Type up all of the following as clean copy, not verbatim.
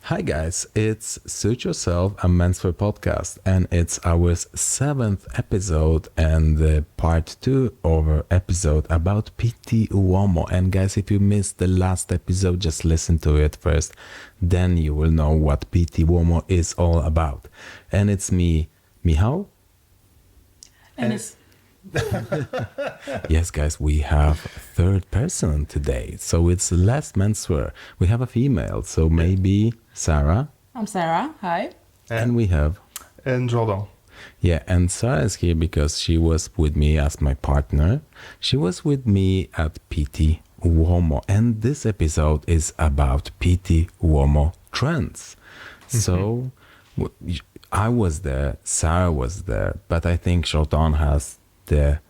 Hi guys, it's Suit Yourself, a menswear podcast, and it's our seventh episode and part two of our episode about Pitti Uomo. And guys, if you missed the last episode, just listen to it first, then you will know what Pitti Uomo is all about. And it's me, Michal. And it's Yes, guys, we have third person today, so it's less menswear. We have a female, so maybe Sarah. I'm Sarah. Hi. And we have And Jordan. Yeah, and Sarah is here because she was with me as my partner. She was with me at Pitti Uomo, and this episode is about Pitti Uomo trends. So I was there, Sarah was there, but I think Jordan has the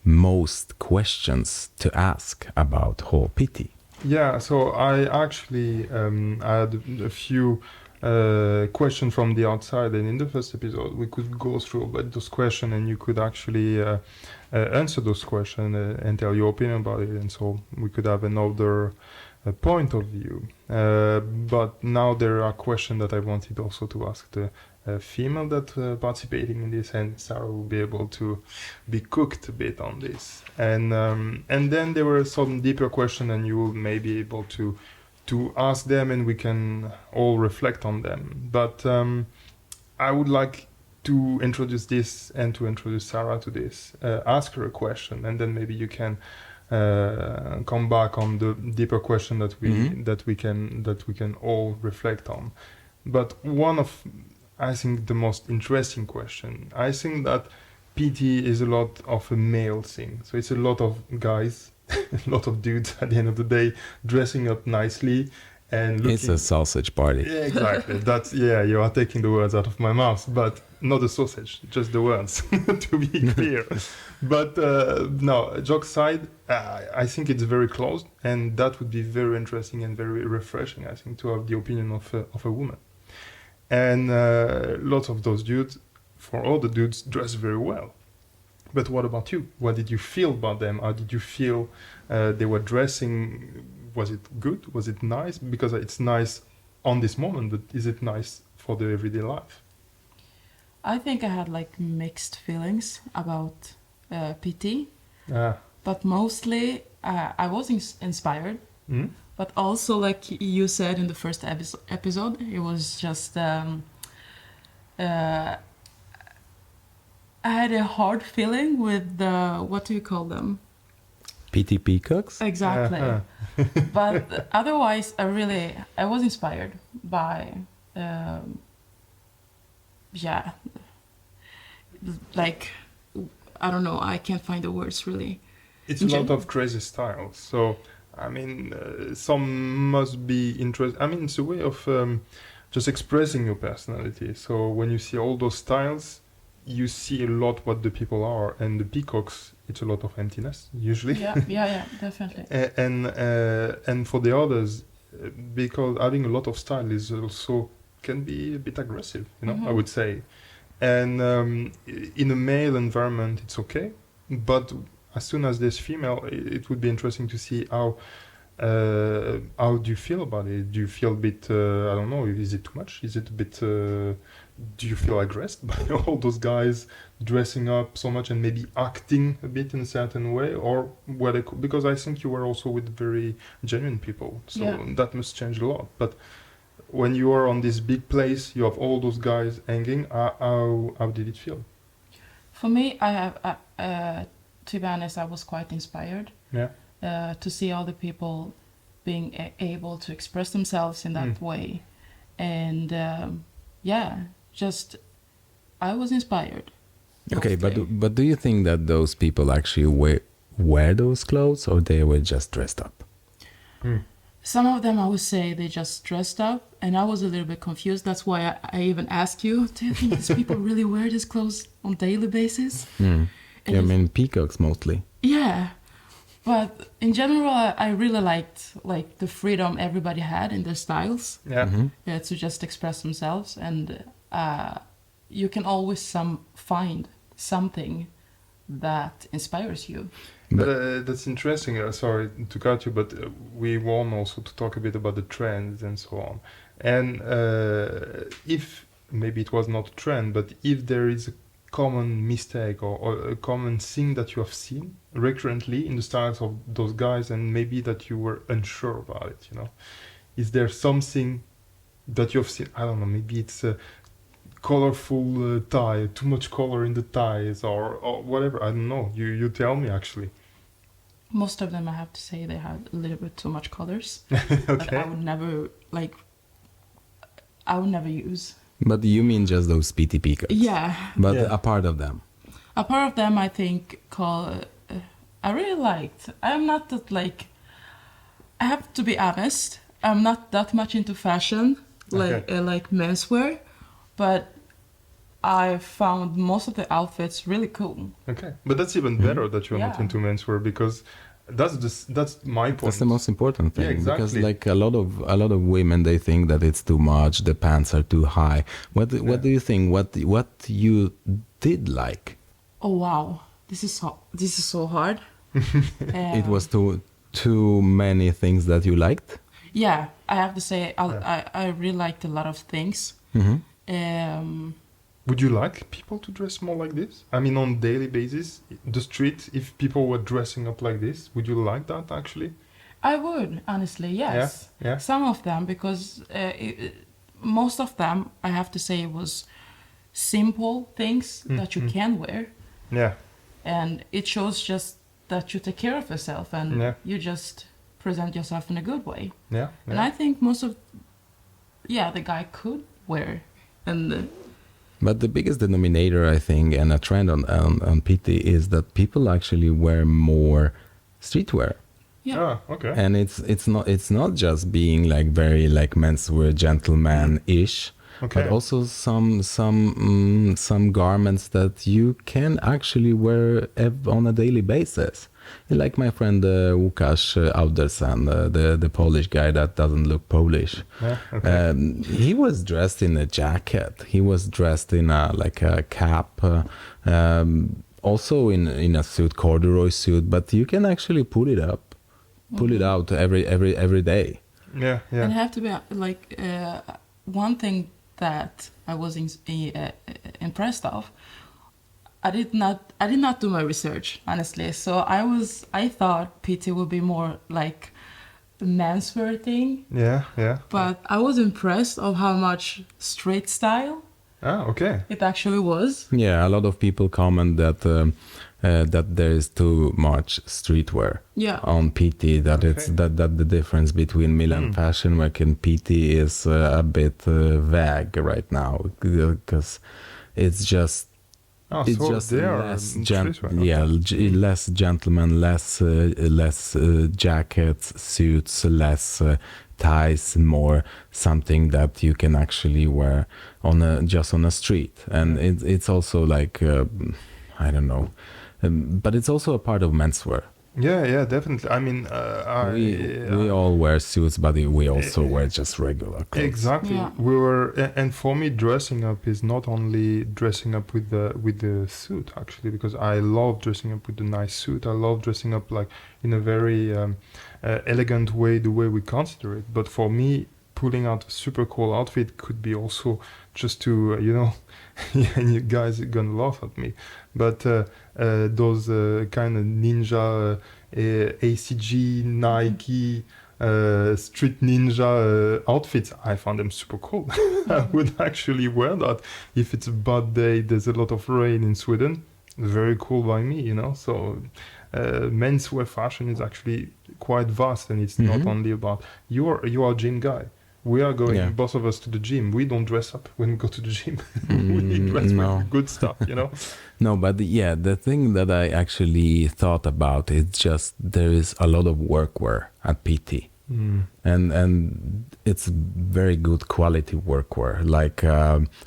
most questions to ask about whole Pitti. Yeah, so I actually had a few questions from the outside, and in the first episode we could go through about those questions, and you could actually answer those questions and tell your opinion about it, and so we could have another point of view. But now there are questions that I wanted also to ask the female that participating in this, and Sarah will be able to be cooked a bit on this. And then there were some deeper questions, and you will may be able to ask them, and we can all reflect on them. But I would like to introduce this and to introduce Sarah to this. Ask her a question, and then maybe you can come back on the deeper question that we can all reflect on. But one of, I think, the most interesting question, I think that PT is a lot of a male thing. So it's a lot of guys, a lot of dudes at the end of the day dressing up nicely and looking. It's a sausage party. Yeah, exactly. You are taking the words out of my mouth, but not a sausage, just the words, to be clear. But no, joke aside, I think it's very close, and that would be very interesting and very refreshing, I think, to have the opinion of a woman. And lots of those dudes, for all the dudes, dress very well. But what about you? What did you feel about them? How did you feel they were dressing? Was it good? Was it nice? Because it's nice on this moment, but is it nice for the everyday life? I think I had like mixed feelings about PT, but mostly I was inspired. Mm-hmm. But also, like you said in the first episode, it was just I had a hard feeling with the, what do you call them? Pitti peacocks? Exactly. But otherwise, I was inspired by, like, I don't know, I can't find the words really. It's a lot of crazy styles. So, I mean, some must be interesting. I mean, it's a way of just expressing your personality. So when you see all those styles, you see a lot what the people are. And the peacocks, it's a lot of emptiness, usually. Yeah, definitely. And for the others, because having a lot of style is also can be a bit aggressive, I would say. And in a male environment, it's okay. But as soon as there's female, it would be interesting to see how do you feel about it? Do you feel a bit, I don't know, is it too much? Is it a bit, do you feel aggressed by all those guys dressing up so much and maybe acting a bit in a certain way? Or because I think you were also with very genuine people, so that must change a lot. But when you are on this big place, you have all those guys hanging, how did it feel? For me, I have... to be honest, I was quite inspired to see all the people being able to express themselves in that way. And just I was inspired. Okay, but do you think that those people actually wear those clothes, or they were just dressed up? Some of them, I would say, they just dressed up, and I was a little bit confused. That's why I even asked you, do you think these people really wear these clothes on a daily basis? I mean, peacocks mostly. Yeah, but in general, I really liked like the freedom everybody had in their styles. To just express themselves, and you can always find something that inspires you. But that's interesting. Sorry to cut you, but we want also to talk a bit about the trends and so on. And if maybe it was not a trend, but if there is a common mistake or a common thing that you have seen recurrently in the styles of those guys, and maybe that you were unsure about it, you know, is there something that you have seen? I don't know, maybe it's a colorful tie, too much color in the ties, or whatever. I don't know. You tell me actually. Most of them, I have to say, they had a little bit too much colors. Okay. But I would never use. But you mean just those Pitti peacocks? Yeah. But Yeah. a part of them. A part of them, I think, I really liked. I'm not that I have to be honest. I'm not that much into fashion, like menswear, but I found most of the outfits really cool. Okay, but that's even better that you're not Yeah. into menswear, because that's my point. That's the most important thing. Yeah, exactly. Because like a lot of women, they think that it's too much. The pants are too high. What do you think? What you did like? Oh wow, this is so hard. It was too many things that you liked. Yeah, I have to say I really liked a lot of things. Would you like people to dress more like this? I mean, on daily basis, the street, if people were dressing up like this, would you like that actually? I would, honestly, yes. Yeah. Some of them, because most of them, I have to say, was simple things that you can wear. Yeah. And it shows just that you take care of yourself and you just present yourself in a good way. Yeah. And I think most of, the guy could wear. And But the biggest denominator, I think, and a trend on Pitti is that people actually wear more streetwear. yeah. Ah, okay. And it's not just being like very like menswear gentleman-ish, Okay. but also some garments that you can actually wear on a daily basis. Like my friend Łukasz Audersan, the Polish guy that doesn't look Polish. Yeah, okay. He was dressed in a jacket. He was dressed in a cap. Also in a suit, corduroy suit. But you can actually pull it out every day. Yeah. And I have to be one thing that I was impressed of. I did not do my research, honestly. So I thought Pitti would be more like the menswear thing. Yeah. But I was impressed of how much street style Ah, okay. it actually was. Yeah, a lot of people comment that that there is too much streetwear on Pitti. That it's that the difference between Milan Fashion Week and Pitti is a bit vague right now, because it's just. It's so just they are less, streetwear, less gentlemen, less jackets, suits, less ties, more something that you can actually wear just on a street. And it's also like I don't know, but it's also a part of menswear. Yeah, definitely. I mean, we all wear suits, but we also wear just regular clothes. Exactly. Yeah. We were, and for me, dressing up is not only dressing up with the suit, actually, because I love dressing up with a nice suit. I love dressing up like in a very elegant way, the way we consider it. But for me, pulling out a super cool outfit could be also just to and you guys are gonna laugh at me, but those kind of ninja ACG Nike street ninja outfits, I found them super cool. I would actually wear that if it's a bad day, there's a lot of rain in Sweden. Very cool by me, so menswear fashion is actually quite vast, and it's not only about you are a gym guy. We are going, both of us, to the gym. We don't dress up when we go to the gym. We dress with good stuff, No, but the thing that I actually thought about is just there is a lot of workwear at Pitti. And it's very good quality workwear, like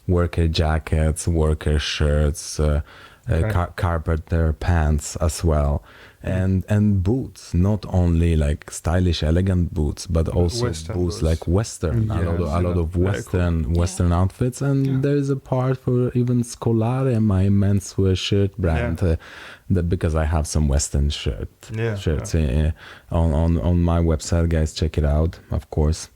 worker jackets, worker shirts, carpenter pants as well. And boots, not only like stylish, elegant boots, but also boots like Western. A lot of Western outfits, and there is a part for even Scolare, my menswear shirt brand, because I have some Western shirts on my website. Guys, check it out, of course.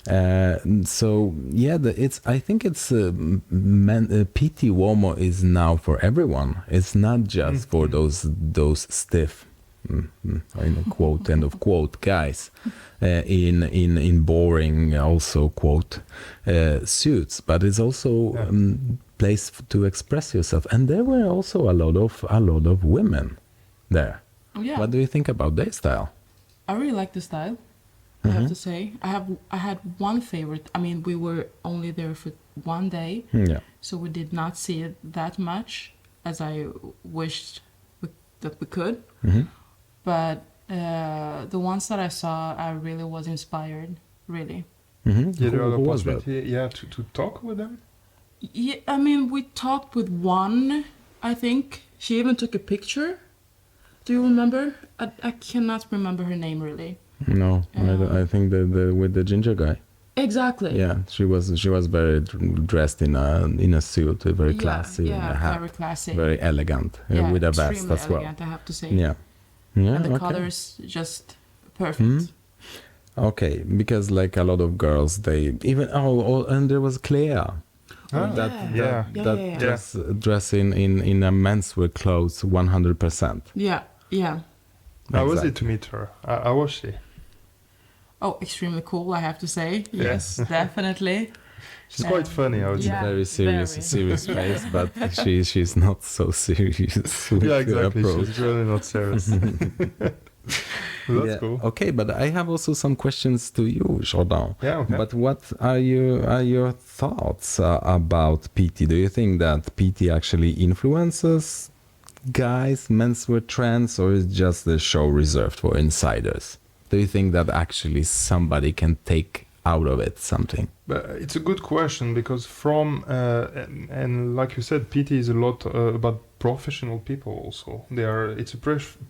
So yeah, I think it's Pitti Uomo is now for everyone. It's not just for those stiff, in a quote end of quote guys, in boring also quote suits, but it's also place to express yourself. And there were also a lot of women there. Yeah. What do you think about their style? I really like the style. I have to say, I had one favorite. I mean, we were only there for one day, so we did not see it that much as I wished that we could. But the ones that I saw, I really was inspired. Really. Did you have Who a was that? possibility, to talk with them? Yeah, I mean, we talked with one. I think she even took a picture. Do you remember? I cannot remember her name really. No, I think the with the ginger guy. Exactly. Yeah, she was very dressed in a suit, very classy, and a hat, very classy, very elegant, with a vest extremely as well. elegant, I have to say. Yeah, And the okay. colors just perfect. Okay, because like a lot of girls, they even and there was Clea. That dress in a menswear clothes 100%. Yeah. How was it to meet her? How was she? Oh, extremely cool, I have to say. Yes, definitely. She's quite funny, I would say. Yeah, Very serious face, but she's not so serious. With Yeah, her exactly. approach. She's really not serious. That's cool. Okay, but I have also some questions to you, Jordan. Yeah, okay. But what are your thoughts about PT? Do you think that PT actually influences guys' menswear trends, or is just the show reserved for insiders? Do you think that actually somebody can take out of it something? It's a good question because and like you said, PT is a lot about professional people also. It's a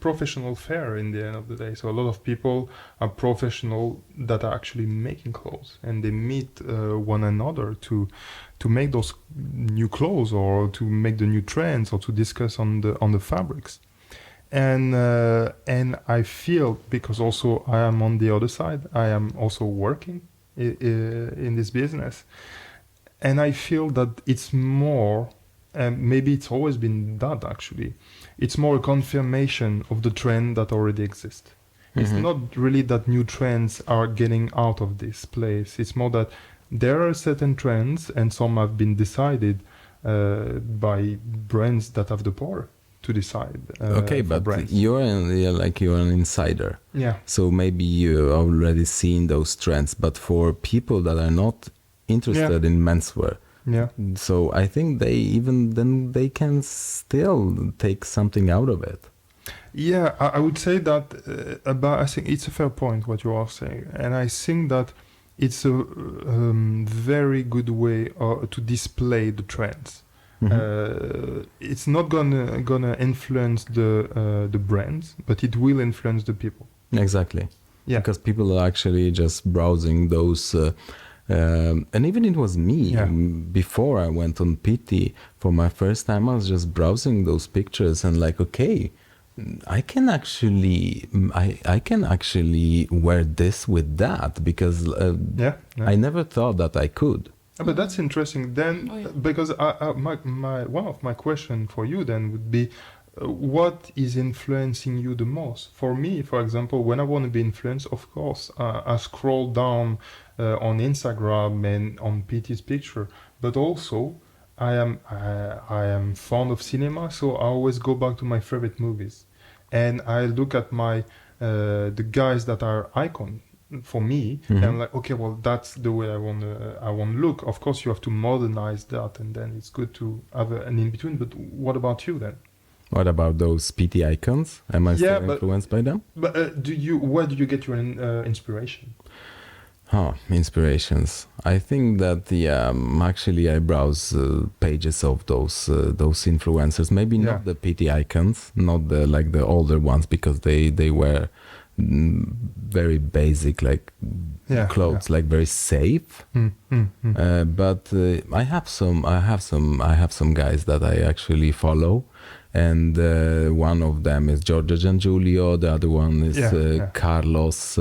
professional fair in the end of the day. So a lot of people are professional that are actually making clothes, and they meet one another to make those new clothes, or to make the new trends, or to discuss on the fabrics. And I feel, because also I am on the other side, I am also working in this business, and I feel that it's more, and maybe it's always been that actually, it's more a confirmation of the trend that already exists. It's not really that new trends are getting out of this place. It's more that there are certain trends, and some have been decided by brands that have the power to decide. Okay, but brands. you're an insider. Yeah. So maybe you already seen those trends, but for people that are not interested in menswear, so I think they can still take something out of it. Yeah, I would say that I think it's a fair point what you are saying, and I think that it's a very good way to display the trends. It's not gonna influence the brands, but it will influence the people. Exactly. Yeah. Because people are actually just browsing those, and even it was me before I went on PT for my first time. I was just browsing those pictures and like, okay, I can actually wear this with that, because I never thought that I could. But that's interesting then, because one of my question for you then would be, what is influencing you the most? For me, for example, when I want to be influenced, of course, I scroll down on Instagram and on PT's picture, but also I am fond of cinema, so I always go back to my favorite movies, and I look at the guys that are icons for me, and I'm like, okay, well, that's the way I want to look. Of course, you have to modernize that, and then it's good to have an in between. But what about you then? What about those PT icons? Am I still influenced by them? But where do you get your inspiration? Inspirations. I think that actually I browse pages of those influencers. Maybe not the PT icons, not the older ones, because they were very basic, clothes, like very safe. But I have some guys that I actually follow, and one of them is Giorgio Giangiulio. The other one is Carlos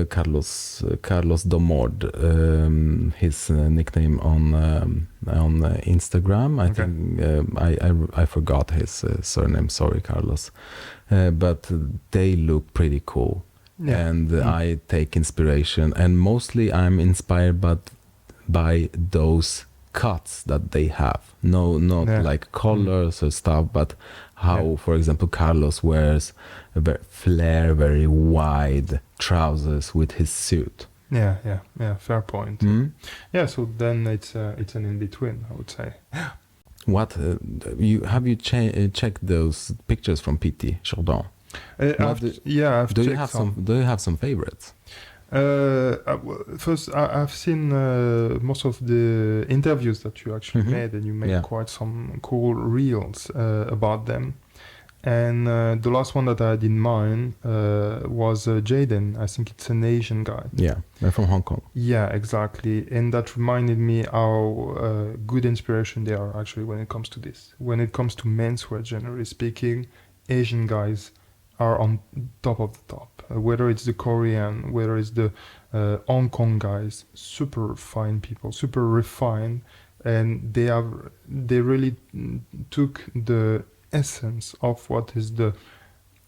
Carlos Domord, his nickname on Instagram. I think I forgot his surname. Sorry, Carlos. But they look pretty cool, and I take inspiration. And mostly, I'm inspired, by those cuts that they have. Not like colors or stuff, but how, for example, Carlos wears a very very wide trousers with his suit. Yeah, fair point. Yeah, so then it's an in between, I would say. What have you checked those pictures from Pitti Chardon? I've do you checked have some. Do you have some favorites? First, I've seen most of the interviews that you actually made, and you made quite some cool reels about them. And the last one that I had in mind was Jaden. I think it's an Asian guy. Yeah, they're from Hong Kong. Yeah, exactly. And that reminded me how good inspiration they are actually when it comes to this. When it comes to menswear, generally speaking, Asian guys are on top of the top. Whether it's the Korean, whether it's the Hong Kong guys, super fine people, super refined, and they really took the essence of what is the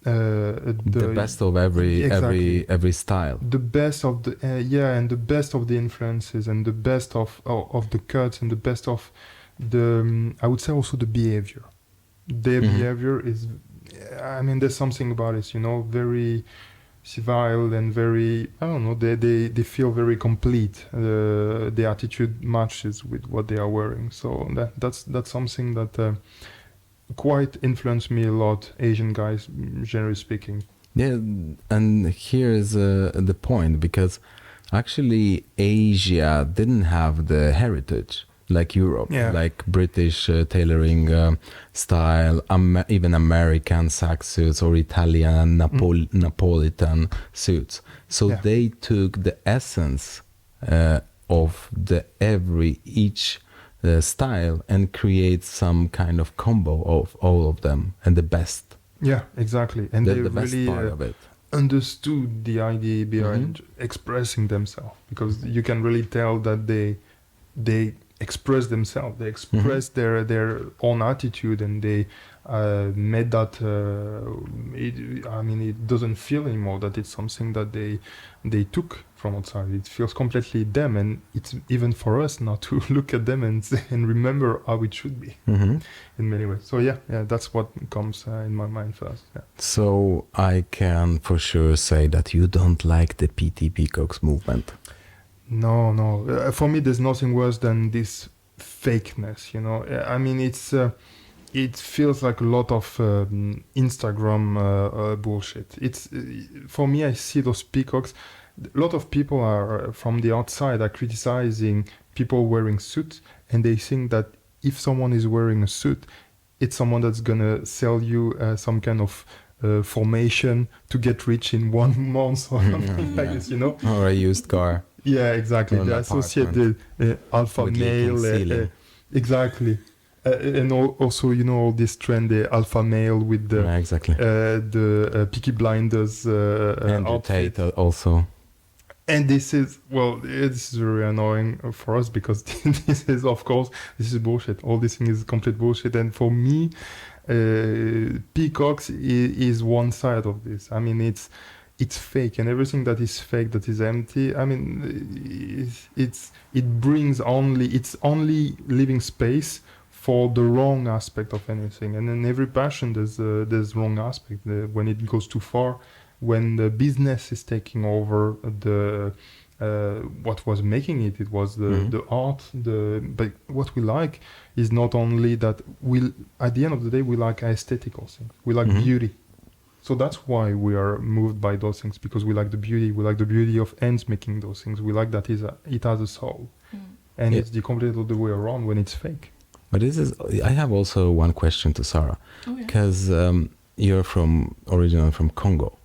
best of every style. The best of the and the best of the influences, and the best of the cuts, and the best of the I would say also the behavior. Their behavior is, I mean, there's something about it, very civil and very, I don't know, they feel very complete. The attitude matches with what they are wearing. So that's something that quite influenced me a lot, Asian guys, generally speaking. Yeah, and here's the point, because actually Asia didn't have the heritage like Europe, like British tailoring style, even American sack suits or Italian Napolitan suits. So they took the essence of each style and create some kind of combo of all of them, and the best. Yeah, exactly. And they the best really part of it. Understood the idea behind expressing themselves, because you can really tell that they express themselves, they express their own attitude, and they made that it doesn't feel anymore that it's something that they took from outside. It feels completely them, and it's even for us now to look at them and remember how it should be in many ways. So that's what comes in my mind first. So I can for sure say that you don't like the Pitti Peacocks movement. No. For me, there's nothing worse than this fakeness. I mean, it feels like a lot of Instagram bullshit. It's for me, I see those peacocks. A lot of people are from the outside are criticizing people wearing suits, and they think that if someone is wearing a suit, it's someone that's gonna sell you some kind of formation to get rich in 1 month or something like this, or a used car. Yeah, exactly. They associate the alpha with male, exactly, and also all this trend, the alpha male with the the Peaky Blinders Andrew outfit. Tate also. And this is very annoying for us, because this is bullshit. All this thing is complete bullshit. And for me, peacocks is one side of this. I mean, it's fake, and everything that is fake, that is empty, I mean, it's only leaving space for the wrong aspect of anything. And in every passion there's wrong aspect when it goes too far, when the business is taking over the what was making it was the art. But what we like is not only that, at the end of the day we like aesthetical things, we like beauty. So that's why we are moved by those things, because we like the beauty. We like the beauty of hands making those things. We like that it has a soul. And it's the complete other way around when it's fake. But I have also one question to Sarah, because you're originally from Congo.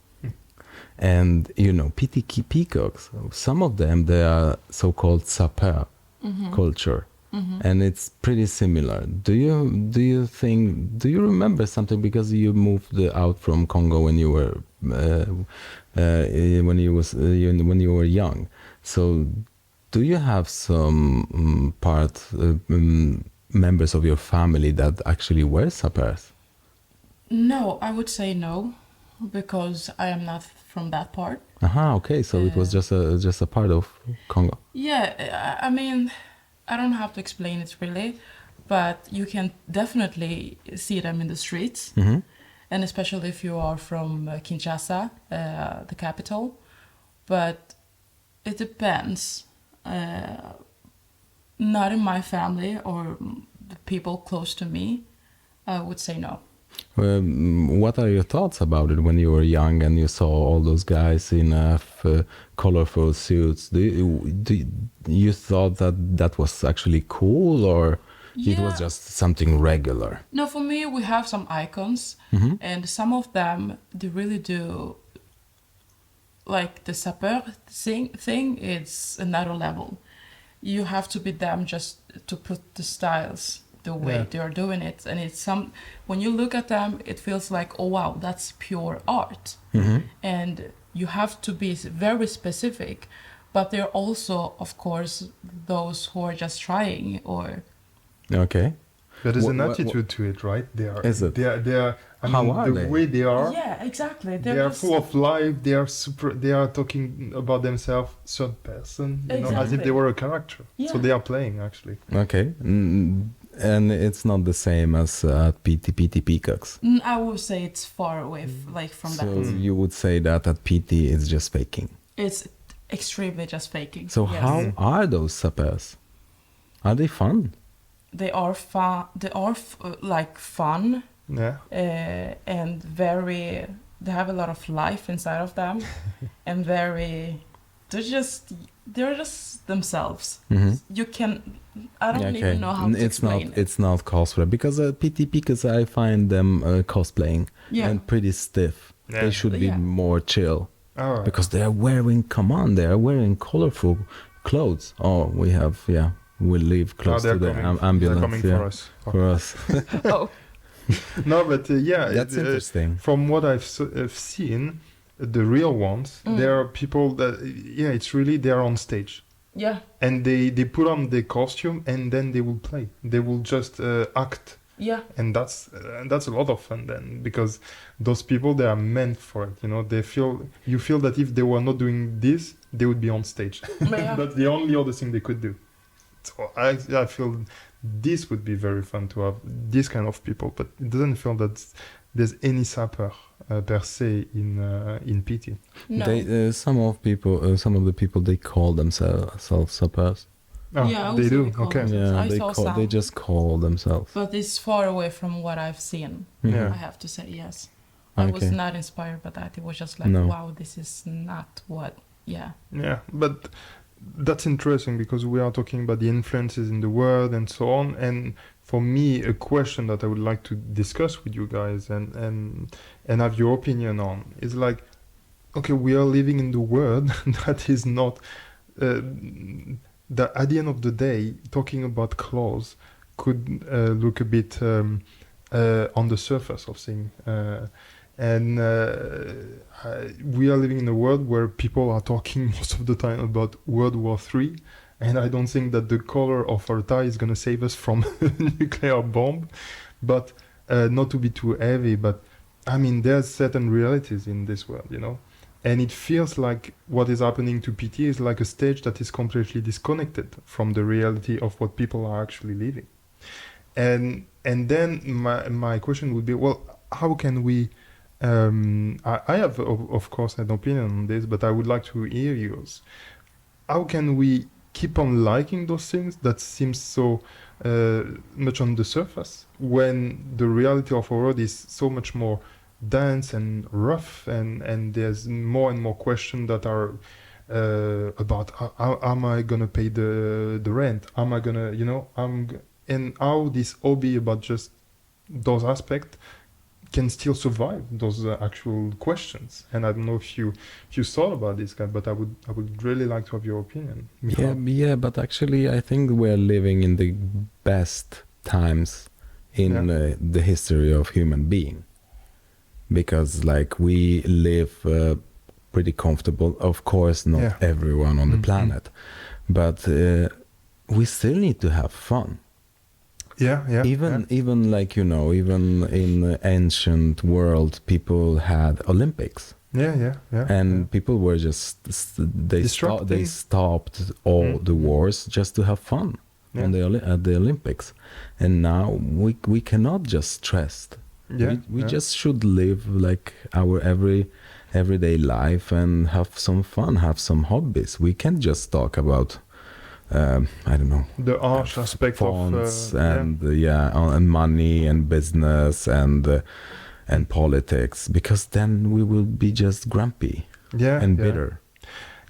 And Pitti Peacocks, some of them, they are so-called sapeur culture. and it's pretty similar. Do you remember something, because you moved out from Congo when you were when you were young? So do you have some members of your family that actually were sappers? No, I would say no, because I am not from that part. Okay, so it was just a part of Congo. Yeah, I mean, I don't have to explain it really, but you can definitely see them in the streets, and especially if you are from Kinshasa, the capital. But it depends. Not in my family or the people close to me, I would say no. What are your thoughts about it when you were young and you saw all those guys in colorful suits? You thought that was actually cool, or it was just something regular? No, for me, we have some icons, and some of them, they really do, like the sapeur thing, it's another level. You have to be them just to put the styles the way they are doing it, and it's when you look at them, it feels like, oh wow, that's pure art. And you have to be very specific, but there are also, of course, those who are just trying, or okay. There is an attitude to it, right? They are. Is it? They are. I How mean, are the they? way they are. yeah, exactly. They are full of life. They are super. They are talking about themselves third person, you know, as if they were a character. Yeah. So they are playing actually. Okay. And it's not the same as at Pitti Peacocks. I would say it's far away, from So that. you would say that at Pitti it's just faking. It's extremely just faking. So yes. how are those sappers? Are they fun? They are fun. They are fun. Yeah. And very, they have a lot of life inside of them, and they're just themselves. You can, I don't even know how to explain it. It's not cosplay, because at Pitti Peacocks I find them cosplaying and pretty stiff. Yeah. They should be more chill, All right. because they are wearing colorful clothes. Oh, we live close to the ambulance. They're coming for us. Oh. No, but That's interesting. From what I've seen, the real ones, there are people that it's really they're on stage. Yeah. And they put on the costume and then they will play. They will just act. Yeah. And that's a lot of fun then, because those people, they are meant for it. You know, you feel that if they were not doing this, they would be on stage. Yeah. That's the only other thing they could do. So I feel this would be very fun to have this kind of people, but it doesn't feel that there's any sapper per se in Pitti. No. Some of the people, they call themselves sappers. Oh, Yeah, I they would do. say they call Okay. themselves. Yeah, they just call themselves. But it's far away from what I've seen. Yeah. I have to say, yes. I was not inspired by that. It was just like, wow, this is not what. Yeah. Yeah, but that's interesting, because we are talking about the influences in the world and so on. And for me, a question that I would like to discuss with you guys and have your opinion on is like, okay, we are living in the world that is not. That at the end of the day, talking about clothes could look a bit on the surface of things. We are living in a world where people are talking most of the time about World War III, and I don't think that the color of our tie is going to save us from a nuclear bomb. But not to be too heavy, but I mean, there's certain realities in this world, you know, and it feels like what is happening to PT is like a stage that is completely disconnected from the reality of what people are actually living. And then my question would be, well, how can we? I have, of course, an opinion on this, but I would like to hear yours. How can we keep on liking those things that seem so much on the surface when the reality of our world is so much more dense and rough, and there's more and more questions that are about how am I gonna pay the rent? Am I gonna, and how this hobby about just those aspects can still survive those actual questions. And I don't know if you thought about this guy, but I would really like to have your opinion. Yeah, but actually I think we're living in the best times in the history of human being, because like we live pretty comfortable. Of course, not everyone on the planet, but we still need to have fun. Even like, you know, even in ancient world, people had Olympics. And people were just they stopped all the wars just to have fun at the Olympics. And now we cannot just stress. We just should live like our everyday life and have some fun, have some hobbies. We can't just talk about I don't know, the harsh aspect fonts and money and business and politics, because then we will be just grumpy and bitter.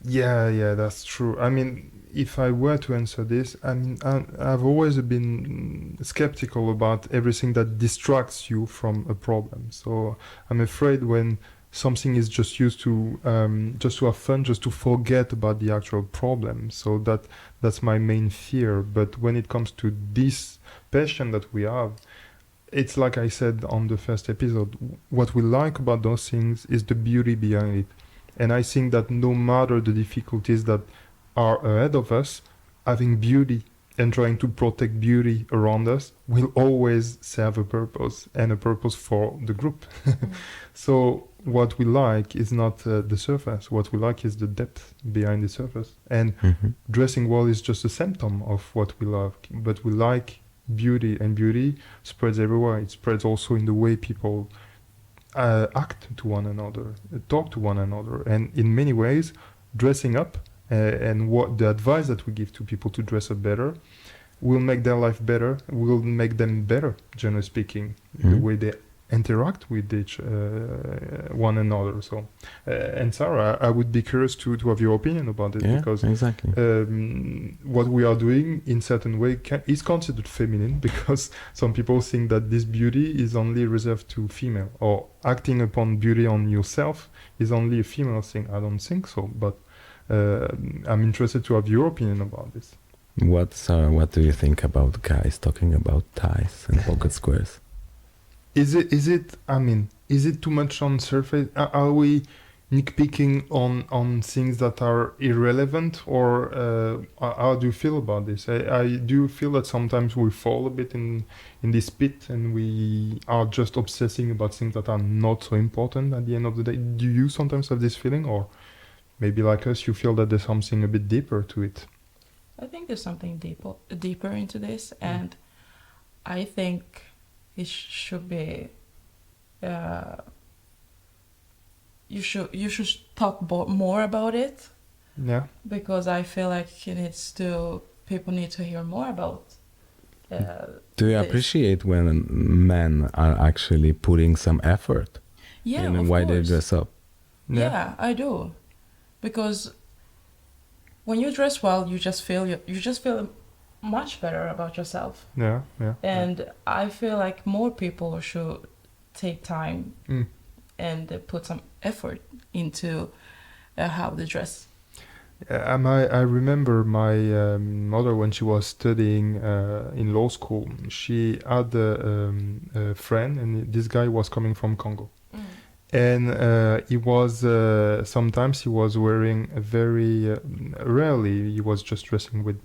Yeah, that's true. I mean, if I were to answer this, I mean, I've always been skeptical about everything that distracts you from a problem. So I'm afraid when something is just used to have fun, just to forget about the actual problem. So that's my main fear. But when it comes to this passion that we have, it's like I said on the first episode, what we like about those things is the beauty behind it. And I think that no matter the difficulties that are ahead of us, having beauty and trying to protect beauty around us will always serve a purpose, and a purpose for the group. So what we like is not the surface. What we like is the depth behind the surface. And dressing well is just a symptom of what we love. But we like beauty, and beauty spreads everywhere. It spreads also in the way people act to one another, talk to one another. And in many ways, dressing up and what the advice that we give to people to dress up better will make their life better, will make them better, generally speaking, the way they interact with one another. So, and Sarah, I would be curious to have your opinion about it, because exactly. What we are doing in certain way is considered feminine, because some people think that this beauty is only reserved to female, or acting upon beauty on yourself is only a female thing. I don't think so, but I'm interested to have your opinion about this. What do you think about guys talking about ties and pocket squares? Is it too much on surface? Are we nitpicking on things that are irrelevant, or how do you feel about this? I do feel that sometimes we fall a bit in this pit, and we are just obsessing about things that are not so important at the end of the day. Do you sometimes have this feeling, or maybe like us, you feel that there's something a bit deeper to it? I think there's something deeper into this, and I think it should be. You should talk more about it. Yeah. Because I feel like people need to hear more about. Do you appreciate when men are actually putting some effort in why they dress up? Yeah, I do, because when you dress well, you just feel much better about yourself. Yeah. And I feel like more people should take time and put some effort into how they dress. I remember my mother, when she was studying in law school, she had a friend, and this guy was coming from Congo. And he was sometimes he was wearing a very rarely he was just dressing with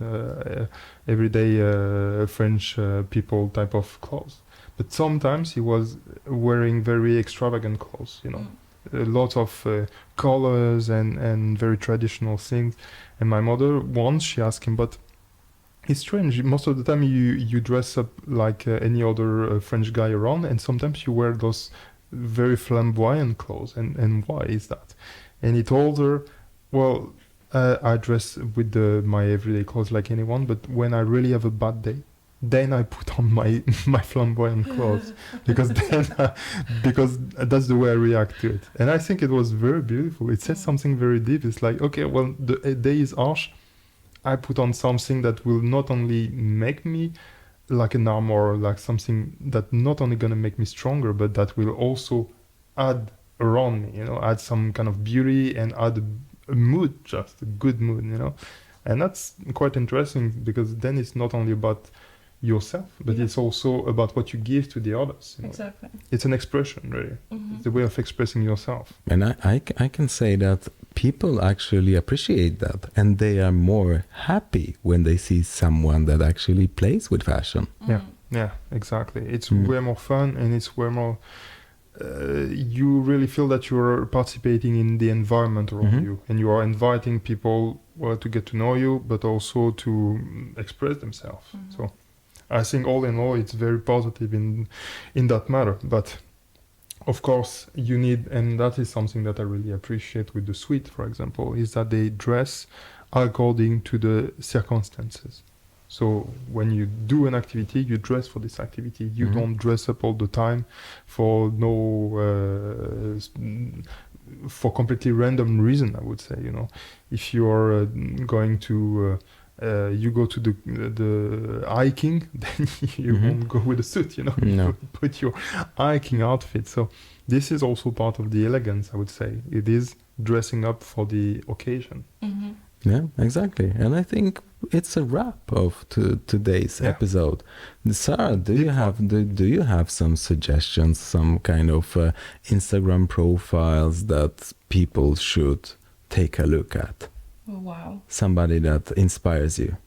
everyday French people type of clothes, but sometimes he was wearing very extravagant clothes, a lot of colors and very traditional things. And my mother, once she asked him, but it's strange, most of the time you dress up like any other French guy around, and sometimes you wear those very flamboyant clothes, and why is that? And he told her, well, I dress with my everyday clothes like anyone, but when I really have a bad day, then I put on my flamboyant clothes, because that's the way I react to it. And I think it was very beautiful. It said something very deep. It's like, okay, well, the day is harsh, I put on something that will not only make me like an armor, like something that not only gonna make me stronger, but that will also add around me, add some kind of beauty and add a mood, just a good mood, and that's quite interesting because then it's not only about yourself, but it's also about what you give to the others. Exactly. It's an expression, really. It's the way of expressing yourself. And I can say that people actually appreciate that, and they are more happy when they see someone that actually plays with fashion. Yeah, exactly. It's way more fun, and it's way more you really feel that you're participating in the environment around you, and you are inviting people to get to know you, but also to express themselves. So I think all in all, it's very positive in that matter. But of course, you need, and that is something that I really appreciate with the suite, for example, is that they dress according to the circumstances. So when you do an activity, you dress for this activity. You don't dress up all the time for for completely random reason, I would say. If you're going to you go to the hiking, then you won't go with a suit. No. You put your hiking outfit. So this is also part of the elegance, I would say. It is dressing up for the occasion. Yeah, exactly. And I think it's a wrap of today's episode. Sarah, do you have some suggestions, some kind of Instagram profiles that people should take a look at? Oh, wow. Somebody that inspires you.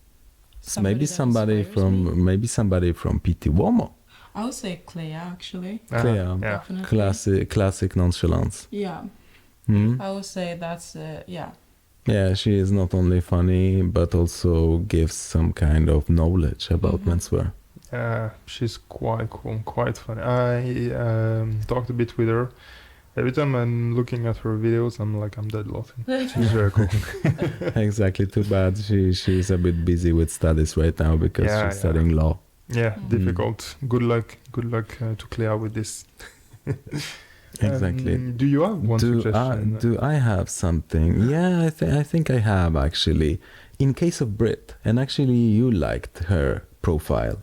Maybe somebody from Pitti Uomo. I would say Clea, actually. Clea, Definitely. classic nonchalance. Yeah. I would say that's Yeah, she is not only funny, but also gives some kind of knowledge about menswear. She's quite cool, quite funny. I talked a bit with her. Every time I'm looking at her videos, I'm dead laughing. She's very cool. Exactly. Too bad she's a bit busy with studies right now because she's studying law. Yeah, difficult. Good luck to Clea with this. Exactly. Do you have one suggestion? Do I have something? Yeah, I think I have actually. In case of Brit, and actually you liked her profile.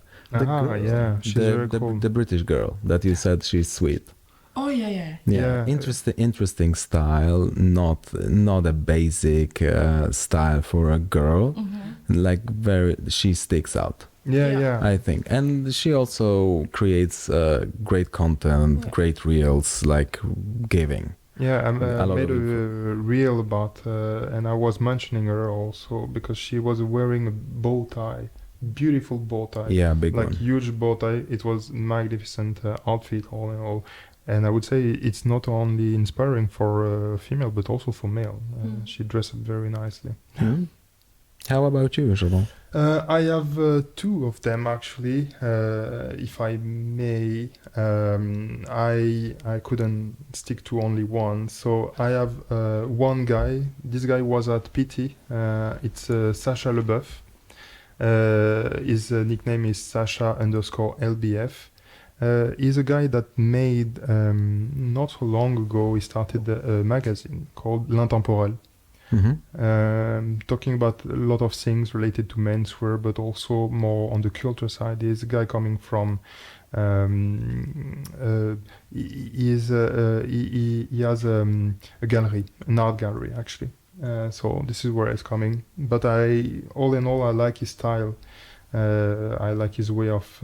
She's very cool. The British girl that you said she's sweet. Oh yeah. Interesting style, not a basic style for a girl. She sticks out. Yeah. I think, and she also creates great content, great reels, giving. Yeah, I made a reel about, and I was mentioning her also because she was wearing a bow tie, beautiful bow tie. Yeah, big one. Huge bow tie. It was magnificent outfit all in all. And I would say it's not only inspiring for female, but also for male. She dressed up very nicely. How about you, Jean? I have two of them actually, if I may. I couldn't stick to only one, so I have one guy. This guy was at Pitti. It's Sacha Leboeuf. His nickname is Sacha_LBF. He's a guy that made not so long ago. He started a magazine called L'Intemporel. Talking about a lot of things related to menswear, but also more on the culture side. He's a guy coming from. He has a gallery, an art gallery actually. So this is where it's coming. But all in all, I like his style. I like his way of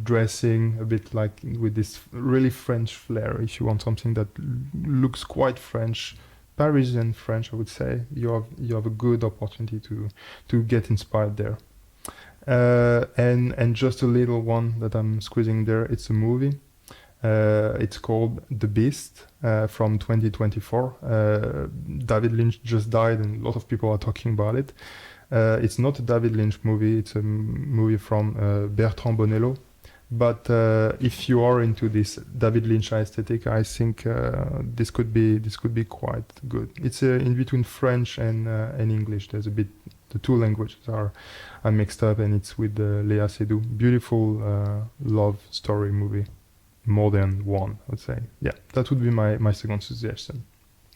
dressing, a bit with this really French flair. If you want something that looks quite French. Parisian French, I would say. You have a good opportunity to get inspired there. And just a little one that I'm squeezing there. It's a movie. It's called The Beast from 2024. David Lynch just died, and a lot of people are talking about it. It's not a David Lynch movie. It's a movie from Bertrand Bonello. But if you are into this David Lynch aesthetic, I think this could be quite good. It's in between French and English. There's a bit, the two languages are mixed up, and it's with Léa Seydoux. Beautiful love story movie, more than one, I would say. Yeah, that would be my second suggestion.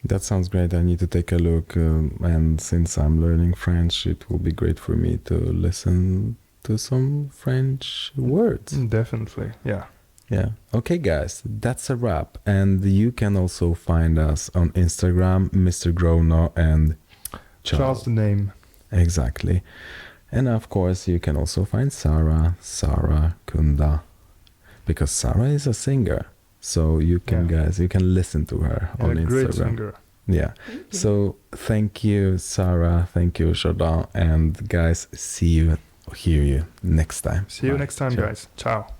That sounds great. I need to take a look, and since I'm learning French, it will be great for me to listen to some French words. Definitely, yeah. Yeah. Okay, guys, that's a wrap. And you can also find us on Instagram, Mr. Grono and Charles the name. Exactly. And of course, you can also find Sarah Kunda, because Sarah is a singer. So you can, guys, you can listen to her on Instagram. Great singer. Yeah. So thank you, Sarah. Thank you, Jordan. And guys, hear you next time. See you next time, Ciao. guys. Ciao.